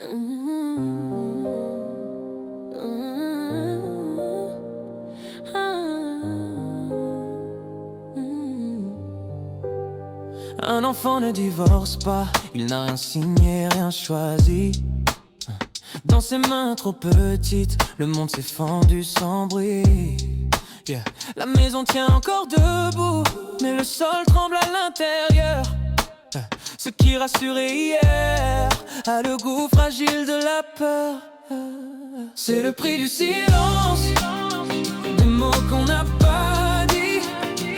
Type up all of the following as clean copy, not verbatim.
Un enfant ne divorce pas, il n'a rien signé, rien choisi. Dans ses mains trop petites, le monde s'est fendu sans bruit. Yeah. La maison tient encore debout, mais le sol tremble à l'intérieur. Ce qui rassurait hier a le goût fragile de la peur. C'est le prix du silence, des mots qu'on n'a pas dit.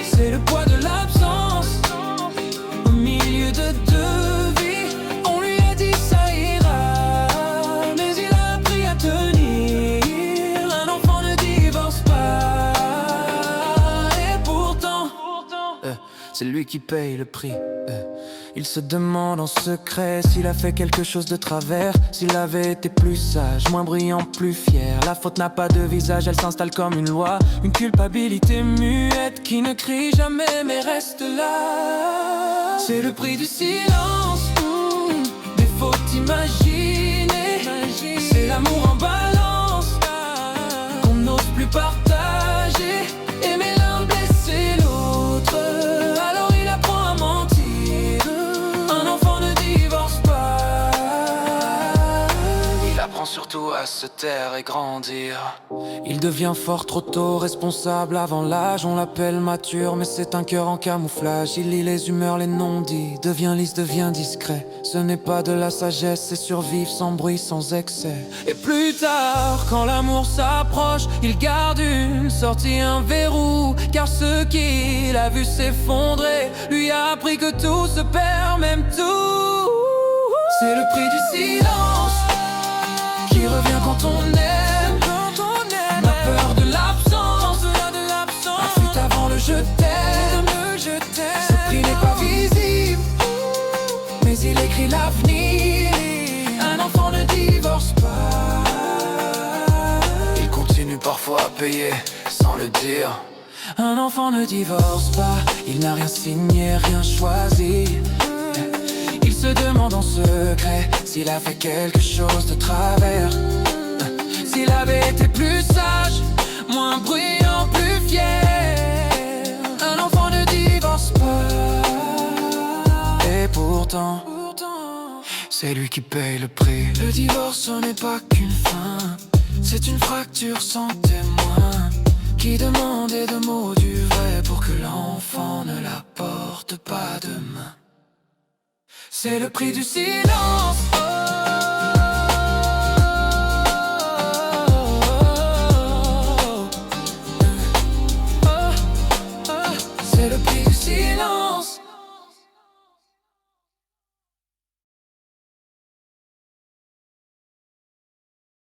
C'est le poids de l'absence au milieu de deux vies. On lui a dit ça ira, mais il a appris à tenir. Un enfant ne divorce pas, et pourtant c'est lui qui paye le prix. Il se demande en secret s'il a fait quelque chose de travers, s'il avait été plus sage, moins brillant, plus fier. La faute n'a pas de visage, elle s'installe comme une loi. Une culpabilité muette qui ne crie jamais mais reste là. C'est le prix du silence, des fautes imaginées. C'est l'amour en balance qu'on n'ose plus partager. Aimer l'un, blesser l'autre, alors il apprend à mentir. Un enfant ne divorce pas, il apprend surtout à se taire et grandir. Il devient fort trop tôt, responsable avant l'âge. On l'appelle mature, mais c'est un cœur en camouflage. Il lit les humeurs, les non-dits, devient lisse, devient discret. Ce n'est pas de la sagesse, c'est survivre sans bruit, sans excès. Et plus tard, quand l'amour s'approche, il garde une sortie, un verrou. Car ce qu'il a vu s'effondrer lui a appris que tout se perd, même tout. C'est le prix du silence qui revient quand on aime. La peur de l'absence, un fut avant le je t'aime. Ce prix n'est pas visible, mais il écrit l'avenir. Un enfant ne divorce pas, il continue parfois à payer sans le dire. Un enfant ne divorce pas, il n'a rien signé, rien choisi. Il se demande en secret s'il a fait quelque chose de travers. S'il avait été plus sage, moins bruyant, plus fier. Un enfant ne divorce pas, et pourtant c'est lui qui paye le prix. Le divorce ce n'est pas qu'une fin, c'est une fracture sans témoin qui demande deux mots du vrai pour que l'enfant ne la porte pas demain. C'est le prix du silence. C'est le prix du silence.